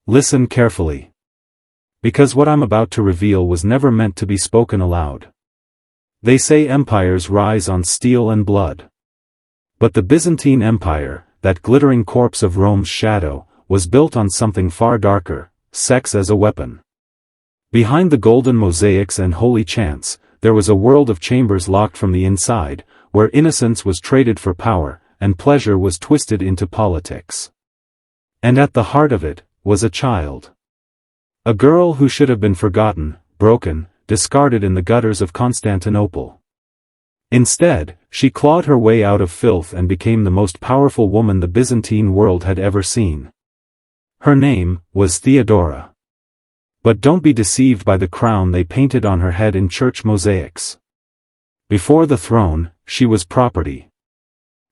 Listen carefully. Because what I'm about to reveal was never meant to be spoken aloud. They say empires rise on steel and blood. But the Byzantine Empire, that glittering corpse of Rome's shadow, was built on something far darker: sex as a weapon. Behind the golden mosaics and holy chants, there was a world of chambers locked from the inside, where innocence was traded for power, and pleasure was twisted into politics. And at the heart of it, was a child. A girl who should have been forgotten, broken, discarded in the gutters of Constantinople. Instead, she clawed her way out of filth and became the most powerful woman the Byzantine world had ever seen. Her name was Theodora. But don't be deceived by the crown they painted on her head in church mosaics. Before the throne, she was property.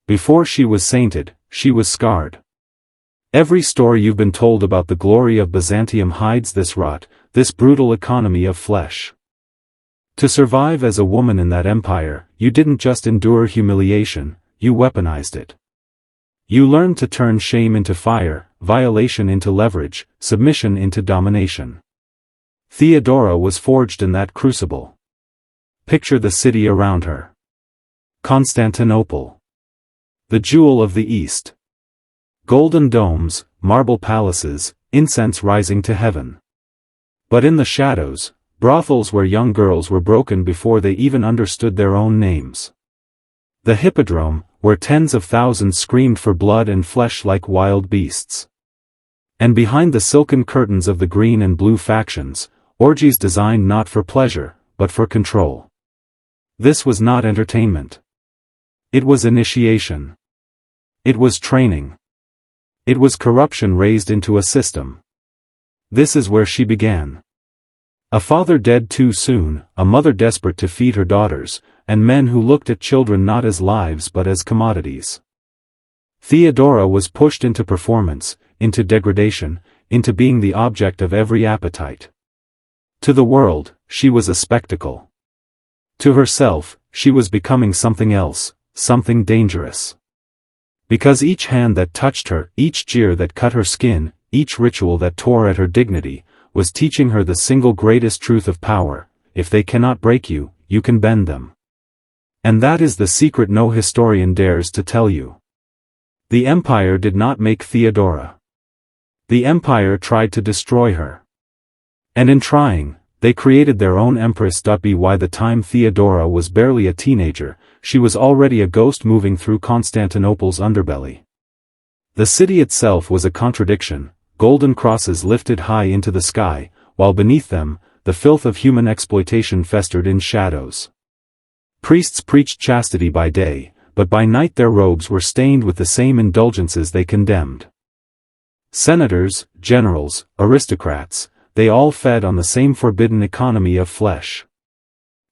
Before she was sainted, she was scarred. Every story you've been told about the glory of Byzantium hides this rot, this brutal economy of flesh. To survive as a woman in that empire, you didn't just endure humiliation, you weaponized it. You learned to turn shame into fire, violation into leverage, submission into domination. Theodora was forged in that crucible. Picture the city around her. Constantinople. The jewel of the East. Golden domes, marble palaces, incense rising to heaven. But in the shadows, brothels where young girls were broken before they even understood their own names. The hippodrome, where tens of thousands screamed for blood and flesh like wild beasts. And behind the silken curtains of the green and blue factions, orgies designed not for pleasure, but for control. This was not entertainment. It was initiation. It was training. It was corruption raised into a system. This is where she began. A father dead too soon, a mother desperate to feed her daughters, and men who looked at children not as lives but as commodities. Theodora was pushed into performance, into degradation, into being the object of every appetite. To the world, she was a spectacle. To herself, she was becoming something else, something dangerous. Because each hand that touched her, each jeer that cut her skin, each ritual that tore at her dignity, was teaching her the single greatest truth of power: if they cannot break you, you can bend them. And that is the secret no historian dares to tell you. The empire did not make Theodora. The empire tried to destroy her. And in trying, they created their own empress. By the time Theodora was barely a teenager, she was already a ghost moving through Constantinople's underbelly. The city itself was a contradiction: golden crosses lifted high into the sky, while beneath them, the filth of human exploitation festered in shadows. Priests preached chastity by day, but by night their robes were stained with the same indulgences they condemned. Senators, generals, aristocrats, they all fed on the same forbidden economy of flesh.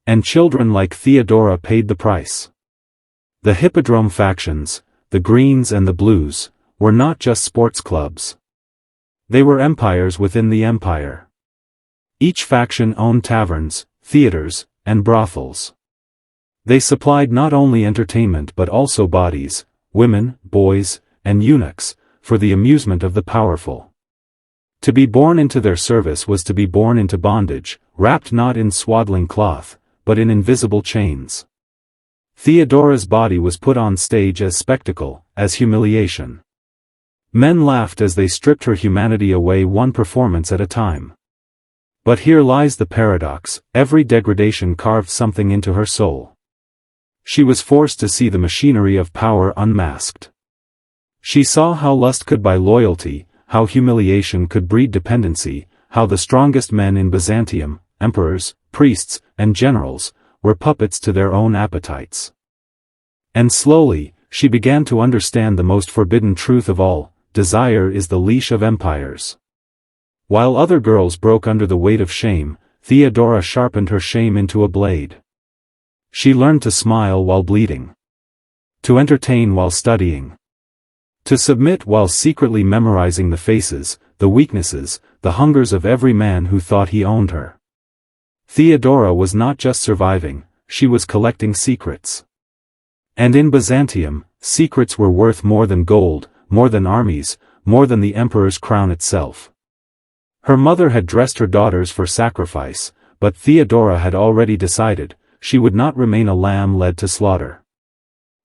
And children like Theodora paid the price. The hippodrome factions, the greens and the blues, were not just sports clubs. They were empires within the empire. Each faction owned taverns, theaters, and brothels. They supplied not only entertainment but also bodies, women, boys, and eunuchs, for the amusement of the powerful. To be born into their service was to be born into bondage, wrapped not in swaddling cloth, but in invisible chains. Theodora's body was put on stage as spectacle, as humiliation. Men laughed as they stripped her humanity away, one performance at a time. But here lies the paradox: every degradation carved something into her soul. She was forced to see the machinery of power unmasked. She saw how lust could buy loyalty, how humiliation could breed dependency, how the strongest men in Byzantium, emperors, priests, and generals, were puppets to their own appetites. And slowly, she began to understand the most forbidden truth of all: desire is the leash of empires. While other girls broke under the weight of shame, Theodora sharpened her shame into a blade. She learned to smile while bleeding. To entertain while studying. To submit while secretly memorizing the faces, the weaknesses, the hungers of every man who thought he owned her. Theodora was not just surviving, she was collecting secrets. And in Byzantium, secrets were worth more than gold, more than armies, more than the emperor's crown itself. Her mother had dressed her daughters for sacrifice, but Theodora had already decided, she would not remain a lamb led to slaughter.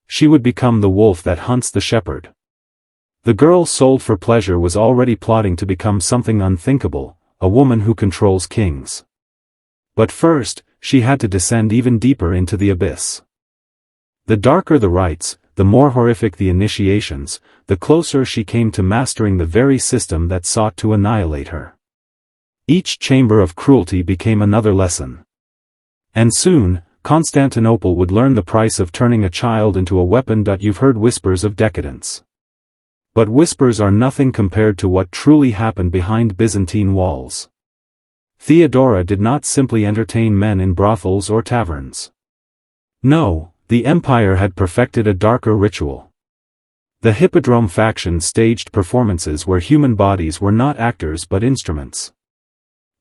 She would become the wolf that hunts the shepherd. The girl sold for pleasure was already plotting to become something unthinkable, a woman who controls kings. But first, she had to descend even deeper into the abyss. The darker the rites, the more horrific the initiations, the closer she came to mastering the very system that sought to annihilate her. Each chamber of cruelty became another lesson. And soon, Constantinople would learn the price of turning a child into a weapon. You've heard whispers of decadence. But whispers are nothing compared to what truly happened behind Byzantine walls. Theodora did not simply entertain men in brothels or taverns. No, the empire had perfected a darker ritual. The Hippodrome faction staged performances where human bodies were not actors but instruments.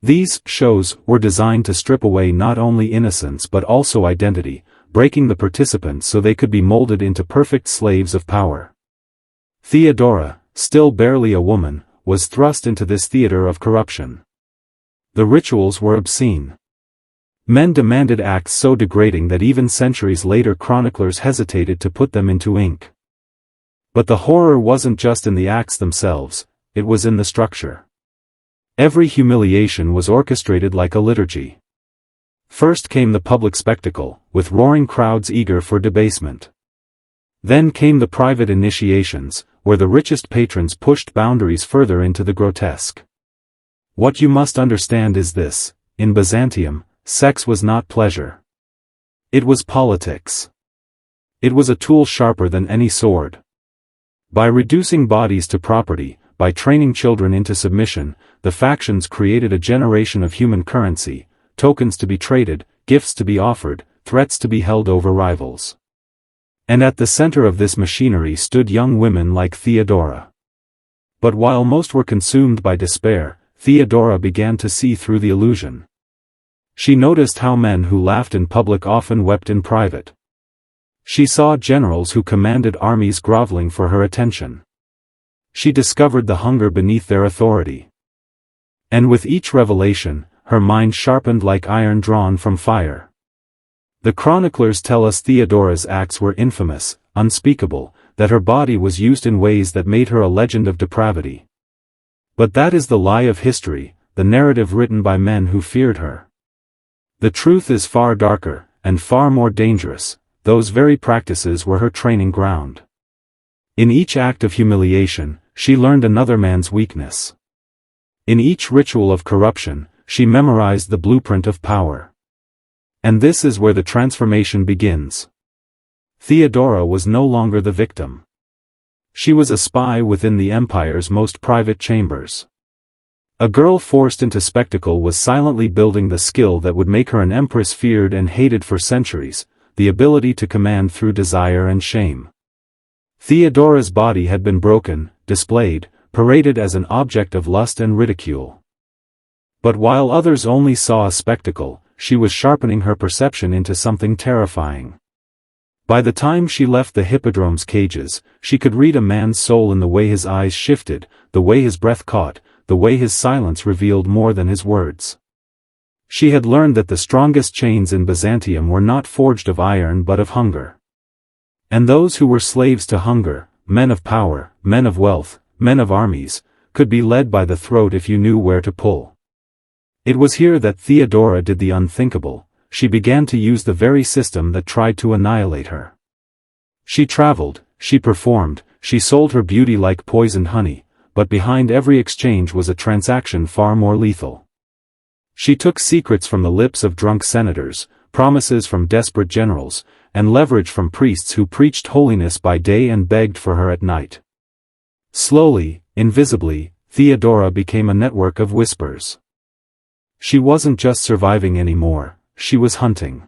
These shows were designed to strip away not only innocence but also identity, breaking the participants so they could be molded into perfect slaves of power. Theodora, still barely a woman, was thrust into this theater of corruption. The rituals were obscene. Men demanded acts so degrading that even centuries later chroniclers hesitated to put them into ink. But the horror wasn't just in the acts themselves, it was in the structure. Every humiliation was orchestrated like a liturgy. First came the public spectacle, with roaring crowds eager for debasement. Then came the private initiations, where the richest patrons pushed boundaries further into the grotesque. What you must understand is this: in Byzantium, sex was not pleasure. It was politics. It was a tool sharper than any sword. By reducing bodies to property, by training children into submission, the factions created a generation of human currency, tokens to be traded, gifts to be offered, threats to be held over rivals. And at the center of this machinery stood young women like Theodora. But while most were consumed by despair, Theodora began to see through the illusion. She noticed how men who laughed in public often wept in private. She saw generals who commanded armies groveling for her attention. She discovered the hunger beneath their authority. And with each revelation, her mind sharpened like iron drawn from fire. The chroniclers tell us Theodora's acts were infamous, unspeakable, that her body was used in ways that made her a legend of depravity. But that is the lie of history, the narrative written by men who feared her. The truth is far darker, and far more dangerous. Those very practices were her training ground. In each act of humiliation, she learned another man's weakness. In each ritual of corruption, she memorized the blueprint of power. And this is where the transformation begins. Theodora was no longer the victim. She was a spy within the empire's most private chambers. A girl forced into spectacle was silently building the skill that would make her an empress feared and hated for centuries, the ability to command through desire and shame. Theodora's body had been broken, displayed, paraded as an object of lust and ridicule. But while others only saw a spectacle, she was sharpening her perception into something terrifying. By the time she left the Hippodrome's cages, she could read a man's soul in the way his eyes shifted, the way his breath caught, the way his silence revealed more than his words. She had learned that the strongest chains in Byzantium were not forged of iron but of hunger. And those who were slaves to hunger, men of power, men of wealth, men of armies, could be led by the throat if you knew where to pull. It was here that Theodora did the unthinkable. She began to use the very system that tried to annihilate her. She traveled, she performed, she sold her beauty like poisoned honey, but behind every exchange was a transaction far more lethal. She took secrets from the lips of drunk senators, promises from desperate generals, and leverage from priests who preached holiness by day and begged for her at night. Slowly, invisibly, Theodora became a network of whispers. She wasn't just surviving anymore, she was hunting.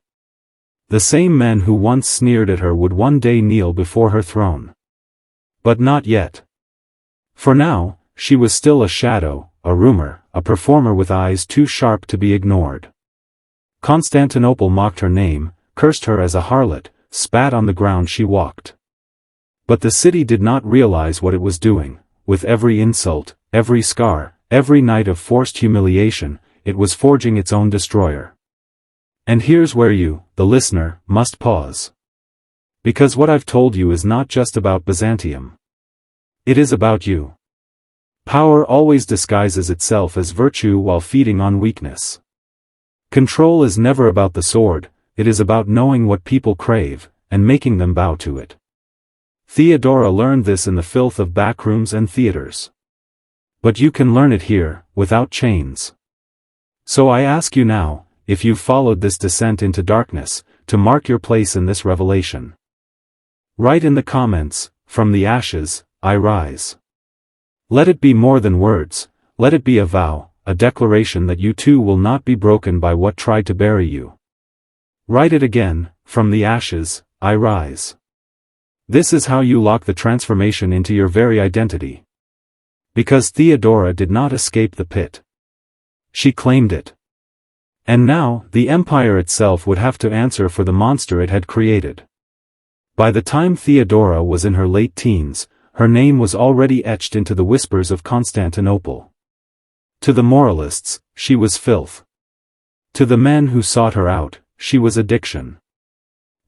The same men who once sneered at her would one day kneel before her throne. But not yet. For now, she was still a shadow, a rumor, a performer with eyes too sharp to be ignored. Constantinople mocked her name, cursed her as a harlot, spat on the ground she walked. But the city did not realize what it was doing. With every insult, every scar, every night of forced humiliation, it was forging its own destroyer. And here's where you, the listener, must pause. Because what I've told you is not just about Byzantium. It is about you. Power always disguises itself as virtue while feeding on weakness. Control is never about the sword, it is about knowing what people crave, and making them bow to it. Theodora learned this in the filth of backrooms and theaters. But you can learn it here, without chains. So I ask you now, if you've followed this descent into darkness, to mark your place in this revelation. Write in the comments, "From the ashes, I rise." Let it be more than words, let it be a vow, a declaration that you too will not be broken by what tried to bury you. Write it again, "From the ashes, I rise." This is how you lock the transformation into your very identity. Because Theodora did not escape the pit. She claimed it. And now, the empire itself would have to answer for the monster it had created. By the time Theodora was in her late teens, her name was already etched into the whispers of Constantinople. To the moralists, she was filth. To the men who sought her out, she was addiction.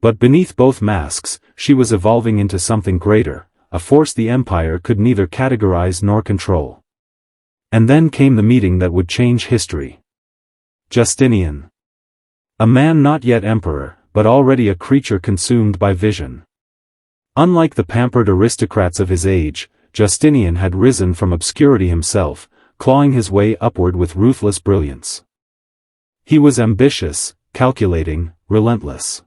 But beneath both masks, she was evolving into something greater, a force the empire could neither categorize nor control. And then came the meeting that would change history. Justinian. A man not yet emperor, but already a creature consumed by vision. Unlike the pampered aristocrats of his age, Justinian had risen from obscurity himself, clawing his way upward with ruthless brilliance. He was ambitious, calculating, relentless.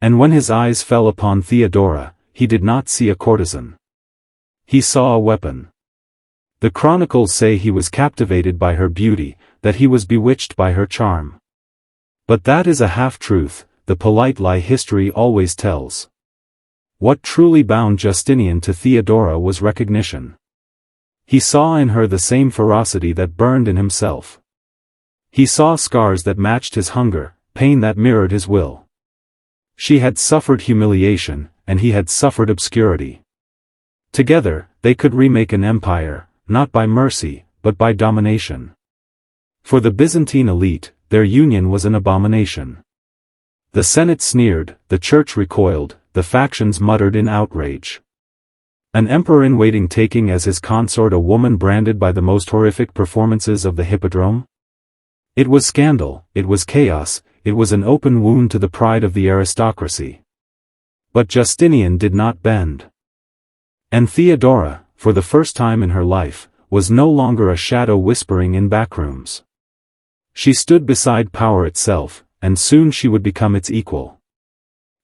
And when his eyes fell upon Theodora, he did not see a courtesan. He saw a weapon. The chronicles say he was captivated by her beauty, that he was bewitched by her charm. But that is a half-truth, the polite lie history always tells. What truly bound Justinian to Theodora was recognition. He saw in her the same ferocity that burned in himself. He saw scars that matched his hunger, pain that mirrored his will. She had suffered humiliation, and he had suffered obscurity. Together, they could remake an empire, not by mercy, but by domination. For the Byzantine elite, their union was an abomination. The Senate sneered, the church recoiled, the factions muttered in outrage. An emperor-in-waiting taking as his consort a woman branded by the most horrific performances of the hippodrome? It was scandal, it was chaos, it was an open wound to the pride of the aristocracy. But Justinian did not bend. And Theodora, for the first time in her life, was no longer a shadow whispering in backrooms. She stood beside power itself, and soon she would become its equal.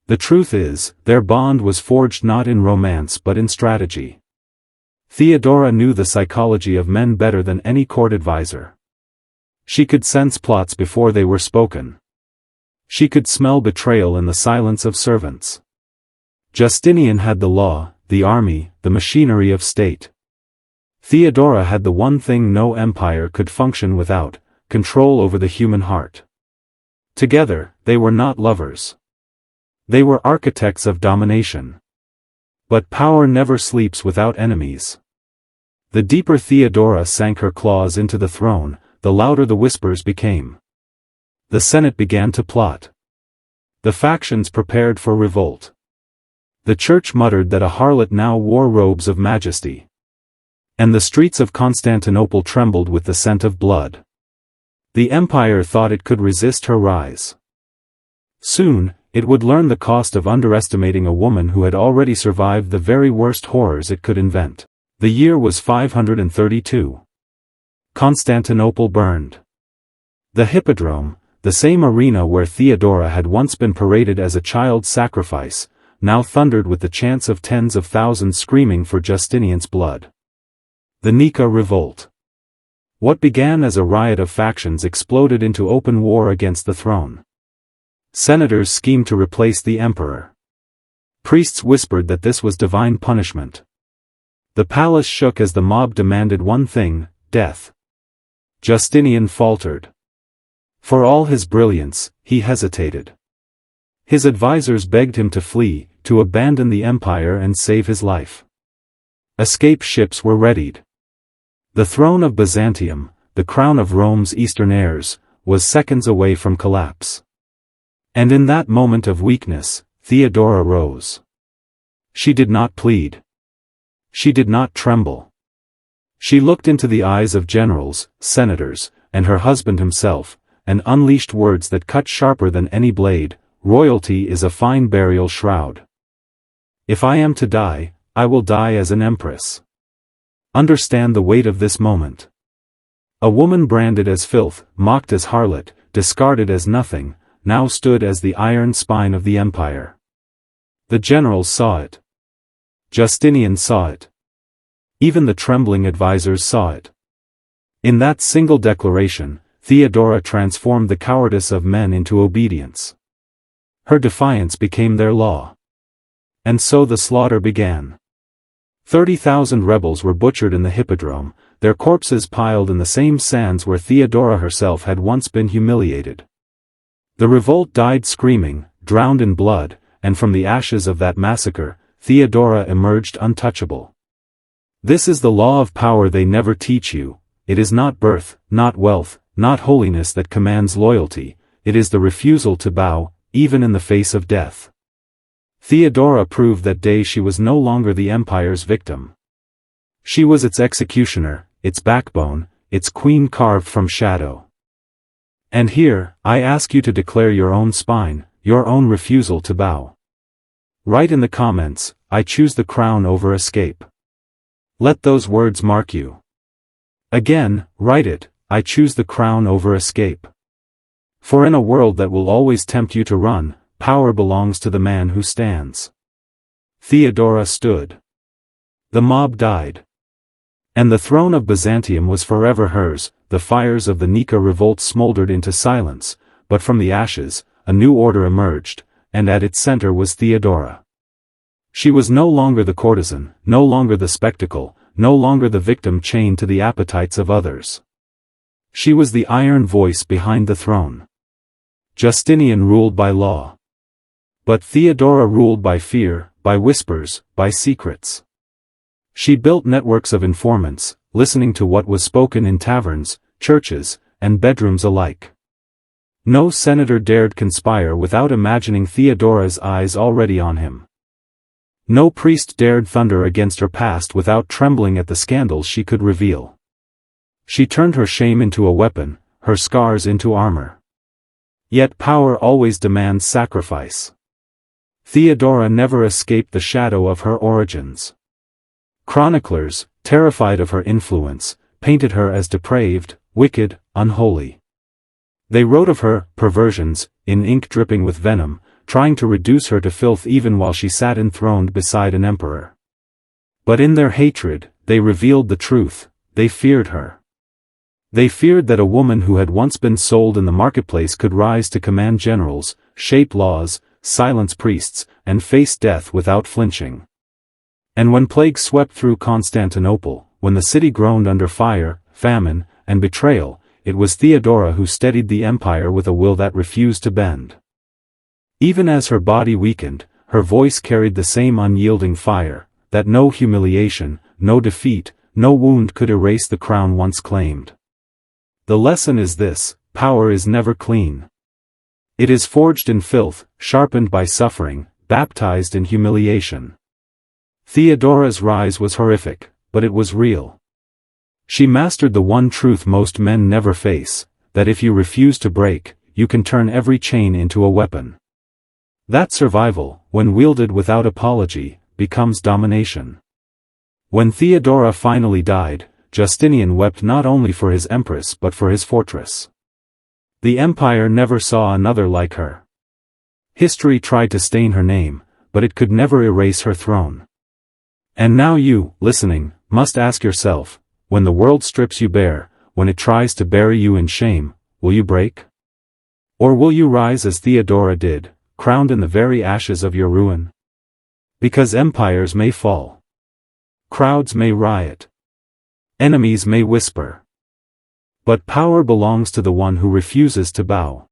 The truth is, their bond was forged not in romance but in strategy. Theodora knew the psychology of men better than any court advisor. She could sense plots before they were spoken. She could smell betrayal in the silence of servants. Justinian had the law, the army, the machinery of state. Theodora had the one thing no empire could function without, control over the human heart. Together, they were not lovers. They were architects of domination. But power never sleeps without enemies. The deeper Theodora sank her claws into the throne, the louder the whispers became. The Senate began to plot. The factions prepared for revolt. The church muttered that a harlot now wore robes of majesty. And the streets of Constantinople trembled with the scent of blood. The empire thought it could resist her rise. Soon, it would learn the cost of underestimating a woman who had already survived the very worst horrors it could invent. The year was 532. Constantinople burned. The Hippodrome, the same arena where Theodora had once been paraded as a child sacrifice, now thundered with the chants of tens of thousands screaming for Justinian's blood. The Nika Revolt. What began as a riot of factions exploded into open war against the throne. Senators schemed to replace the emperor. Priests whispered that this was divine punishment. The palace shook as the mob demanded one thing, death. Justinian faltered. For all his brilliance, he hesitated. His advisors begged him to flee, to abandon the empire and save his life. Escape ships were readied. The throne of Byzantium, the crown of Rome's eastern heirs, was seconds away from collapse. And in that moment of weakness, Theodora rose. She did not plead. She did not tremble. She looked into the eyes of generals, senators, and her husband himself, and unleashed words that cut sharper than any blade: "Royalty is a fine burial shroud. If I am to die, I will die as an empress. Understand the weight of this moment." A woman branded as filth, mocked as harlot, discarded as nothing, now stood as the iron spine of the empire. The generals saw it. Justinian saw it. Even the trembling advisors saw it. In that single declaration, Theodora transformed the cowardice of men into obedience. Her defiance became their law. And so the slaughter began. 30,000 rebels were butchered in the hippodrome, their corpses piled in the same sands where Theodora herself had once been humiliated. The revolt died screaming, drowned in blood, and from the ashes of that massacre, Theodora emerged untouchable. This is the law of power they never teach you. It is not birth, not wealth, not holiness that commands loyalty, it is the refusal to bow, even in the face of death. Theodora proved that day she was no longer the empire's victim. She was its executioner, its backbone, its queen carved from shadow. And here, I ask you to declare your own spine, your own refusal to bow. Write in the comments, "I choose the crown over escape." Let those words mark you. Again, write it, "I choose the crown over escape." For in a world that will always tempt you to run, power belongs to the man who stands. Theodora stood. The mob died. And the throne of Byzantium was forever hers. The fires of the Nika revolt smoldered into silence, but from the ashes, a new order emerged, and at its center was Theodora. She was no longer the courtesan, no longer the spectacle, no longer the victim chained to the appetites of others. She was the iron voice behind the throne. Justinian ruled by law. But Theodora ruled by fear, by whispers, by secrets. She built networks of informants, listening to what was spoken in taverns, churches, and bedrooms alike. No senator dared conspire without imagining Theodora's eyes already on him. No priest dared thunder against her past without trembling at the scandals she could reveal. She turned her shame into a weapon, her scars into armor. Yet power always demands sacrifice. Theodora never escaped the shadow of her origins. Chroniclers, terrified of her influence, painted her as depraved, wicked, unholy. They wrote of her perversions, in ink dripping with venom, trying to reduce her to filth even while she sat enthroned beside an emperor. But in their hatred, they revealed the truth: they feared her. They feared that a woman who had once been sold in the marketplace could rise to command generals, shape laws, silence priests, and face death without flinching. And when plague swept through Constantinople, when the city groaned under fire, famine, and betrayal, it was Theodora who steadied the empire with a will that refused to bend. Even as her body weakened, her voice carried the same unyielding fire, that no humiliation, no defeat, no wound could erase the crown once claimed. The lesson is this: power is never clean. It is forged in filth, sharpened by suffering, baptized in humiliation. Theodora's rise was horrific, but it was real. She mastered the one truth most men never face, that if you refuse to break, you can turn every chain into a weapon. That survival, when wielded without apology, becomes domination. When Theodora finally died, Justinian wept not only for his empress but for his fortress. The empire never saw another like her. History tried to stain her name, but it could never erase her throne. And now you, listening, must ask yourself, when the world strips you bare, when it tries to bury you in shame, will you break? Or will you rise as Theodora did, crowned in the very ashes of your ruin? Because empires may fall. Crowds may riot. Enemies may whisper. But power belongs to the one who refuses to bow.